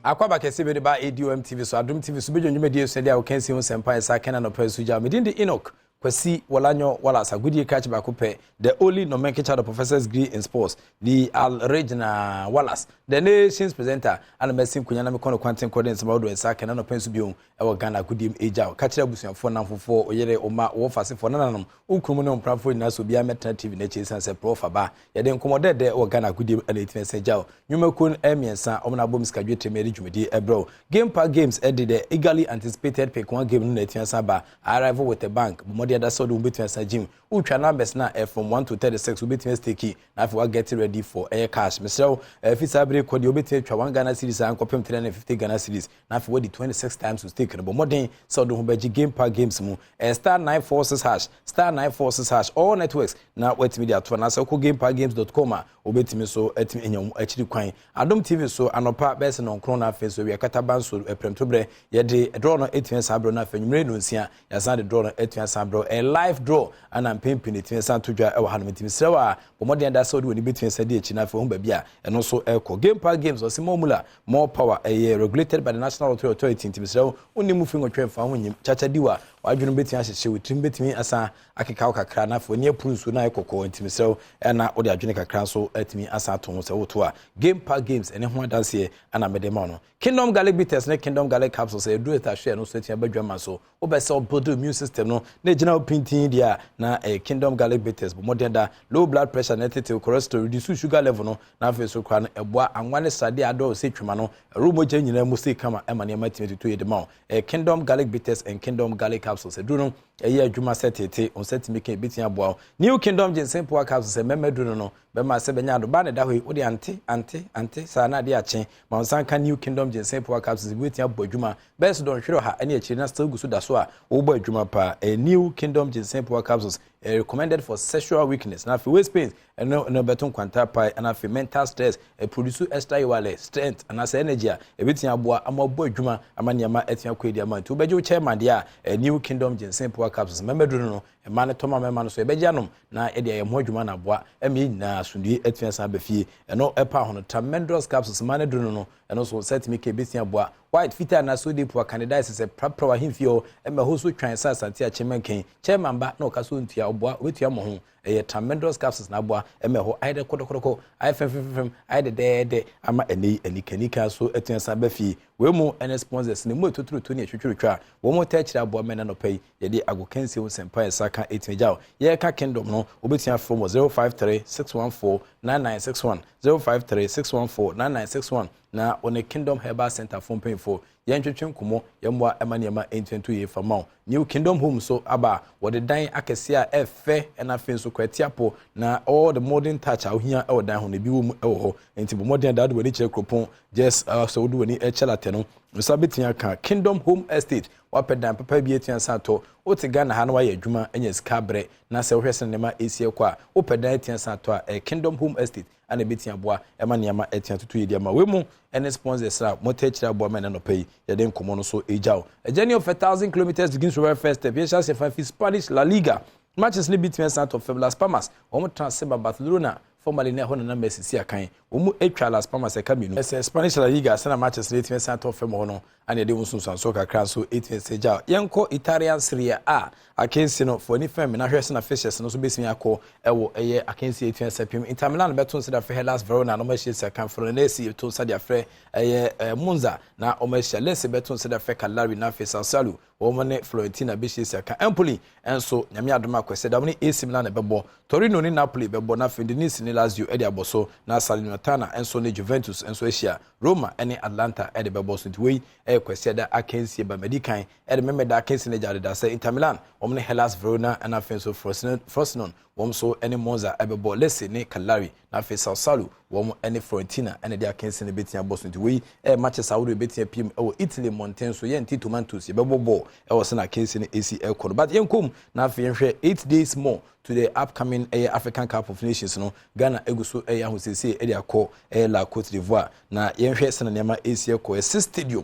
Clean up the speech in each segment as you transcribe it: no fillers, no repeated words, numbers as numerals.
Akwaba kese be ba Adom TV so Adom TV so be dwonwuma die so dia wo kan si ho sempa esa kana no pa so ja me din Enoch kwasi walanyo wala sagudi catch ba ko pe the only nomenclature of professor's degree in sports the Al Regina Wallace the nation's presenter and mesin kunya na me kono kwanten kodin sama do esa kana no pa so biom e wo Ghana gudim eja ka kire abusuafo namfofo oyere oma wo fasefo nananom ukrum no mprafo nyina so bia meta TV na chese say prof aba ye de nkomode de wo Ghana gudim na etime se ja nwumakun emiensa omna bom skadwe temeri dwumedi ebro game park games edid the eagerly anticipated pick one game no na etime ba arrival with the bank bomodi ada so do between sa gym utwa numbers na from 1 to 36 we between stake na we get ready for air cash mesrew fisa break ko de obetwe twa 1 Ghana series an kopem 350 Ghana series na we di 26 times to stake no bomodi so do be game park games mu star 946 hash star 946 hash all networks na wet media to na so ko gameparkgames.com obetimi so etimi enyam achiri kwan Adom TV so anopa bese no nkron na face so we kataban so premtobre ye de draw no etimi sabro na fanyumre no nsia ya san de draw no etimi sabro a live draw ana mpempini etimi san todwa e wa hanom etimi sewa bomode da so de woni betimi sade echi na fa hu ba bia eno so eko game park games o simomula more power regulated by the National Authority etimi sewa onni mu fi ngotwe fa ho nyim chacha diwa wadwunu betimi ahyehye wetrim betimi asa akeka kakra na fa ni apuru so na ekoko etimi sewa na odi adwene kakra so etimi asa to se woto a game park games ene ho adanse ana medema no Kingdom Garlic Bitters ne Kingdom Garlic Capsules e do eta hwe no so etia badwama so obese obodo immune system no na gina printing dia na Kingdom Garlic Bitters bo modern da low blood pressure na tete cholesterol reduce sugar level no na fe so kwa no eboa anwane sade ado se twema no rumoja nyina mu se kama ema ne matimi to yedema Kingdom Garlic Bitters and Kingdom Garlic Capsules e do no eye adwuma setete on setimi ke bitia boa New Kingdom Ginseng Power Capsules e memeduro no be ma se benya do ba ne da hoi odi ante sa na de ache ma onsan ka New Kingdom Ginseng Power Capsules bitia bo adwuma best don hwero ha ene akiri na still gusu da so a wo bo adwuma pa New Kingdom Ginseng Power Capsules recommended for sexual weakness na fi waist pain no beton kwanta pa na fi mental stress produce extra yawale strength and say energy bitia aboa amabo adwuma amaniama etia kwedi amanti wo beje wo chairman dia New Kingdom Ginseng Power Capsules memeduro no ema ne toma mema no so ebeje anom na ede ayemo adwuma na aboa emi na asundue etia san befie eno epa hono tremendous capsules mane duro no eno so set me ke betia aboa white fita na so dey poor candidates se prapra himfio ema hoso twan sa asante a chemenken chairman ba na okaso ntua aboa wetua mo ho tremendous capsules na aboa ema ho aide kodokodoko ifm aide de ama eni kanika so etia san befie we mu ene sponsors ne mu etoturu ne twetwetwa wo mu ta kira aboa mena no pay ye de agokansi wo sempa esaka etimejao ye ka Kingdom no obetia from 0536149961 0536149961 na on a Kingdom Herbal Center from Painful yen twetwen komo yemwa emaniema 822 ye famao New Kingdom Home so aba wode dan akese a efe na fenso kwatiapo na all the modern touch ahia e wodan ho na bi wo mu e wo ho enti bo modern dad woni kire kropon just so wodu woni e chelate no so betia ka Kingdom Home Estate wapedan papa bi etia sato oti Ghana ha na wa ye adwuma enya sika bre na se wohwese ne ma esie kwa wopedan etia sato a Kingdom Home Estate ana betia boa ema ne ma etia tutu ye dia ma we mu ene sponsors ra motechira boa mena no pay ye den komo no so ejao a journey of 1,000 kilometers begins from our first step. Yes, I say Spanish La Liga matches ni between Santos of Las Palmas omo transfer Barcelona formerly na ho na Messi si akan omo etwa Las Palmas e kaminu Spanish La Liga sana matches ni between Santos of mo no ane de wonsunsan so kakra so 8 seja yenko Italian Serie A akensi no for ni fam na hwese na fishes no so besimi akọ ewo eye akensi 8 sepim Inter Milan beton se da fe Hellas Verona no machi se kan Frosinone to sa dia fre eye Monza na o machi Lecce beton se da fe Cagliari na fe Sassuolo o mane Fiorentina be se kan Empoli enso nyame adoma kwese da mne AC Milan bebo Torino ni Napoli bebo na Fiorentina ni Lazio e dia boso na Salernitana enso ni Juventus enso Asia Roma ene Atlanta e de bebo so ntiwei kwese da akensi ba medikan e de memeda akensi ne jade da se Inter Milan omne Hellas Verona and afenso Frosinone womso ene Monza ebebo Lecce ne Cagliari na fe Sassuolo wom ene Fiorentina ene de akensi ne betia boso nti we matches awdo betia pm Italy Montenso ye nti Tomantos ye bebobo se na akensi ne AC Elcon but yenkom na fe hwe 8 days more to the upcoming African Cup of Nations no Ghana eguso ahosese e de akọ la Côte d'Ivoire na yenhwe se na nema AC Elcon stadium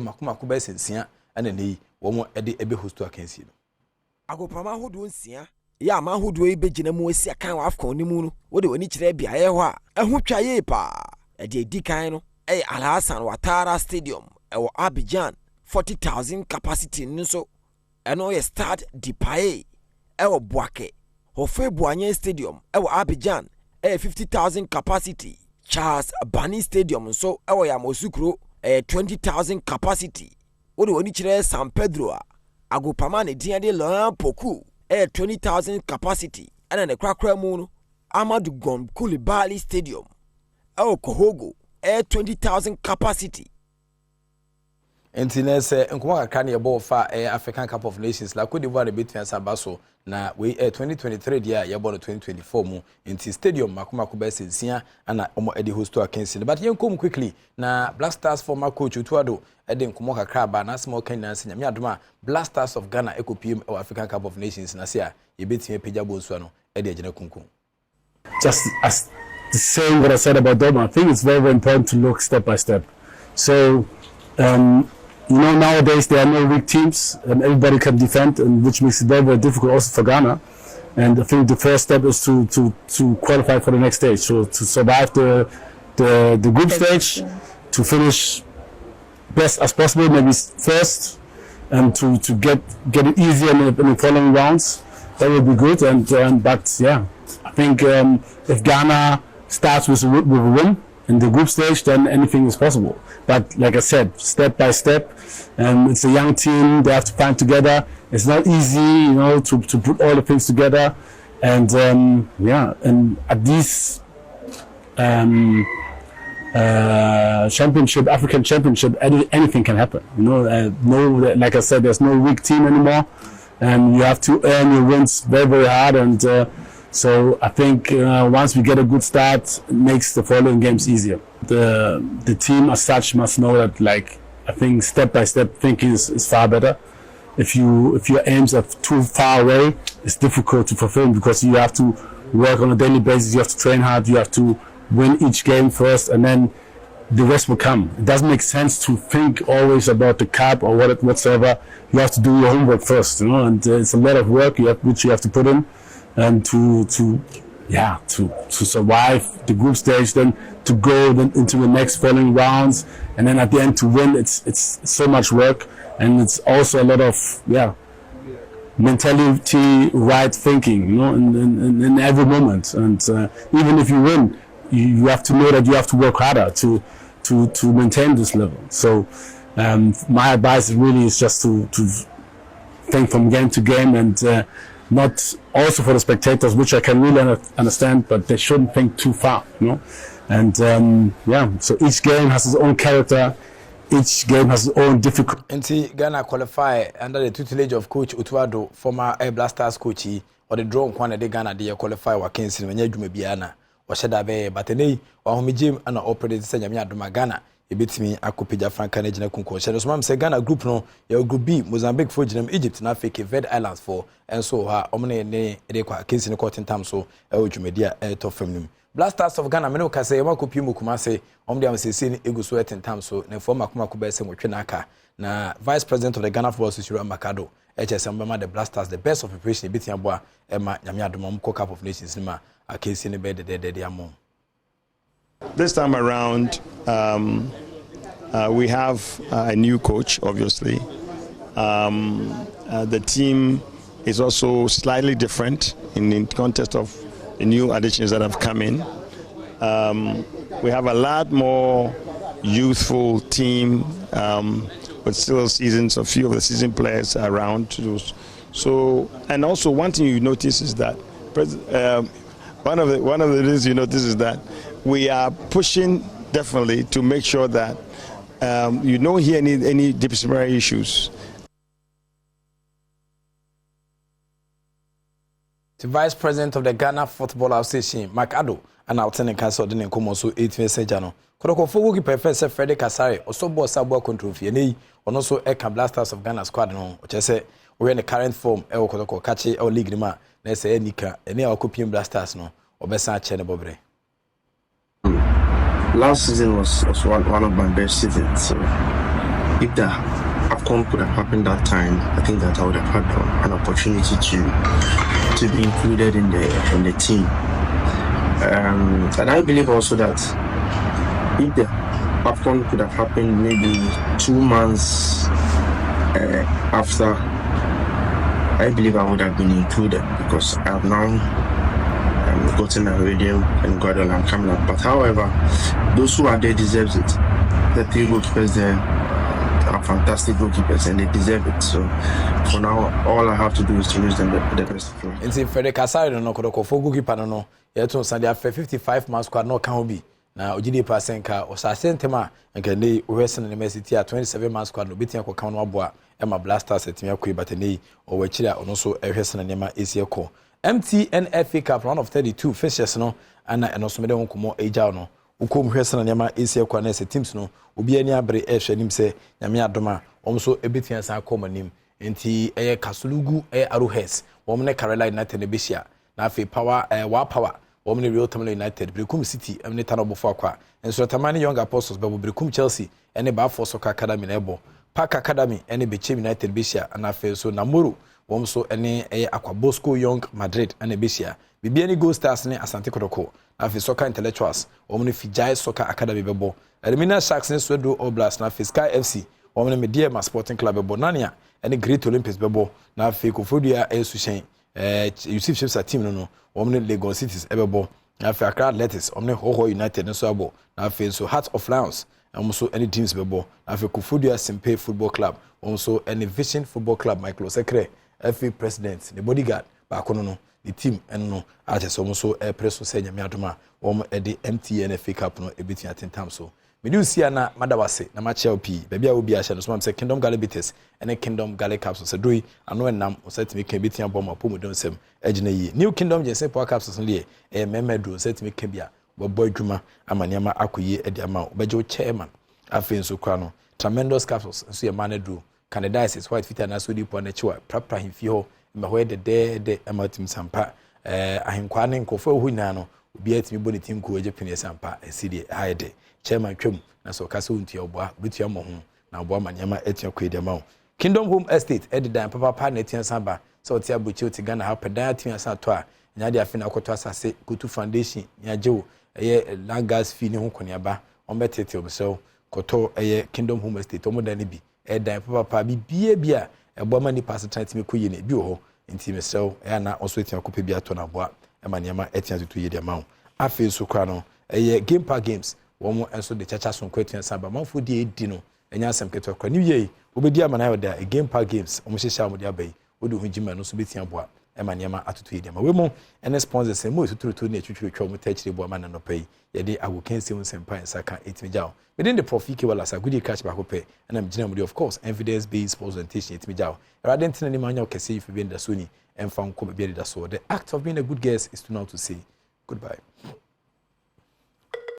makoma ba sensia ana nei wo ede ebe hosto akansi no agopama hodo nsia ya ma hodo e begina mu asi akan wa afcon ni mu no wo de woni kire bia ye ho a ehotwa ye pa e de di kan no Al Hassan Ouattara Stadium ɛwɔ Abidjan 40,000 capacity nso ɛno yɛ Stade du Palais ɛwɔ Boaké. Hofé-Boigny Stadium ɛwɔ Abidjan 50,000 capacity. Charles Bani Stadium nso ɛwɔ Yamoussoukro 20,000 capacity. Wode wani kyerɛ San Pedro a agopama ne din de Laurent Poku 20,000 capacity. Ɛna ne krakra mu no Amadou Gom Coulibaly Stadium ɛwɔ Kohogo 20,000 capacity. Enti na se nkomo kakra ne yɛbɔ fa African Cup of Nations la Cote d'Ivoire betia saba so na we 2023 dia yɛbɔ no 2024 mu enti stadium makomako ba sensia ana omo edi host to akensi but yɛnkom quickly na Black Stars former coach Utuado edi nkomo kakra ba na asema okan na nsenya me adoma Black Stars of Ghana ekopiem e African Cup of Nations na se a yɛbetia pagya bonsu ano edi agena kunkum. Just as the same what I said about Adom, I think it's very, very important to look step by step. So you know, nowadays there are no weak teams and everybody can defend, and which makes it very, very difficult also for Ghana. And I think the first step is to qualify for the next stage, so to survive the group stage, to finish best as possible, maybe first, and to get it easier in the following rounds. That would be good. And but yeah, I think if Ghana starts with a win in the group stage, then anything is possible. But like I said, step by step, and it's a young team, they have to find together. It's not easy, you know, to put all the things together. And yeah, and at these championship, African championship, anything can happen. You know, no, like I said, there's no weak team anymore, and you have to earn your wins very, very hard. And so I think once we get a good start, it makes the following games easier. The team as such must know that, like, I think step by step thinking is far better. If your aims are too far away, it's difficult to fulfill because you have to work on a daily basis. You have to train hard. You have to win each game first, and then the rest will come. It doesn't make sense to think always about the cup or whatsoever. You have to do your homework first, you know. And it's a lot of work which you have to put in, and to survive the group stage, then to go into the next following rounds, and then at the end to win. It's so much work, and it's also a lot of mentality, right thinking, you know, in every moment. And even if you win, you have to know that you have to work harder to maintain this level. So my advice really is just to think from game to game, and not also for the spectators, which I can really understand, but they shouldn't think too far, you know. And so each game has its own character, each game has its own difficulty. And Ghana qualify under the tutelage of Coach Utuado, former Black Stars coach, or the draw one de Ghana they qualify wa Kensin when you biana or shada be but any or homijim and operated Senya Duma Ghana. It beats me Akupija Frank Canadian Kunko. Shadowsman say Ghana group no, your group B, Mozambique for Egypt, and Africa, Ved Islands for, and so her Omne ne Equa case in the court in time so Media top feminine. Black Stars of Ghana, Meno Kase, Wakupimu Kumase, Omdia Sissin, Ego Sweat in time so, and former Kumakubes and Wichinaka. Na Vice President of the Ghana Football Association, Makado, HSM, the Black Stars, the best of preparation, beating Abua, Emma, Yamiadum, Cup of Nations, a case in the bed, the among. This time around, we have a new coach, obviously. The team is also slightly different in the context of the new additions that have come in. We have a lot more youthful team, but still seasons, a few of the seasoned players around. So, and also one thing you notice is that one of the things you notice is that we are pushing definitely to make sure that you don't hear any disciplinary issues. The Vice President of the Ghana Football Association, Adom, and Alternate Council didn't come also 18th century. Kodoko Fogo Professor Frederick Kasari, also boss Sabo control Fieni, and also Eka Blasters of Ghana squad, which I say we're in the current form, El Kodoko Kachi or League Rima, let's say Nika, and near Occupying Blasters, no, or Bessa Chenebobre. Last season was one of my best seasons. So if the AFCON could have happened that time, I think that I would have had an opportunity to be included in the team. And I believe also that if the AFCON could have happened maybe 2 months after, I believe I would have been included because I have now gotten a radium and Guadalajara and coming up. But however, those who are there deserves it. The 3 goalkeepers there are fantastic goalkeepers and they deserve it. So for now, all I have to do is to use them the best. And see, Frederick Asari no kodoko for goalkeeper no. Yeton Sunday after 55 months squad no can be. Na Ojide Pasenka o sa sentema nke nei Western University a 27 months squad no betia ko kan no aboa Emma Blasters etimi akoi bateni o wachira ono so ehwese na nema esieko. MTN FA Cup round of 32 fixtures no ana eno so mede wonkomo eja no ukom hwese na nema esieko na se teams no obi ani abre ehwe nim se nyame adoma omso ebetia sa akomanim enti eye Kasulugu Aruhes womne Carolina United ne beshia na afi power wa power womne Real Tamale United Brekum City emne tanobofo akwa enso Tamani Young Apostles bebo Brekum Chelsea ene ba for soccer academy na ebo Park Academy ene Bechem United beshia na afi so Namuru womso ene Aqua Bosco Young Madrid ene beshia bibia ni Gold Stars ne Asante Kotoko na afi Soccer Intellectuals womne Fijai Soccer Academy bebo Elimina Sharks ne Swedo Oblast na afi Sky FC womne Media Sporting Club bebo Nania ene Great Olympics bebo na afi Kofodia Esushen Yusuf Shepsa team no womne Lagos Cities ebebo na afi Accra Athletics womne Hoho United no so abo na afi so Heart of Lions so any teams bebo na afi Kofodia Simpe Football Club so any Vision Football Club Michael Sekre FA president the bodyguard ba kono no the team no ate so preso se nyame adoma the MTN FA Cup no ebeti atentam so medusia na madawase na machel p baabi a obi a hye no so say Kingdom Galley Beaters and Kingdom Galley Caps so doi ano enam setimi kan beti abom apomodon sem agina yi New Kingdom Jensen Power Caps so le memedro setimi kan bia bobo adwuma amaniama akoye edi ama obejo chairman afen so kwa no Tremendous Caps so ye manedro candidates white fit na so di po na chiwa prapra himfi ho me ho de amatim sampa ahenkwa ne nkofo hu nya no obi atimi boni team ko eje pene sampa esidi haide chairman twam na so kase unti oboa betua mo ho na oboa manyama etia ko ede ma Kingdom Home Estate edidan papa na etia samba so tia buchi oti Ghana ha pedan atia sa to a nya de afina akoto asase Kutu Foundation nya jewo Langas fi ne ho koniaba ombetete obso koto Kingdom Home Estate omodani bi edan papa bia eboama ni pass time ko yene bi ho nti mesew na oso etia ko pe bi ato na boa emaniama etia tutu ye de ma afi so kwa no Game Park Games womo enso de chacha so kwetua samba manfo di edi no enya asem keto kwa new year obedi amana yo da Game Park Games omo hyehyɛ amode abai odi ho jima no so betia boa emaniama atutu ye de ma we mo ene sponsors mo tututu na etwitwa mo tachire boa mana no pai ye de agokensi mo sempa nsaka etimijaw within the profiki wala sa gudi catch back up and I'm generally of course evidence based presentation etimijaw rather than ni manya okese if be nda soni emfa nko be be da so the act of being a good guest is to know to say goodbye.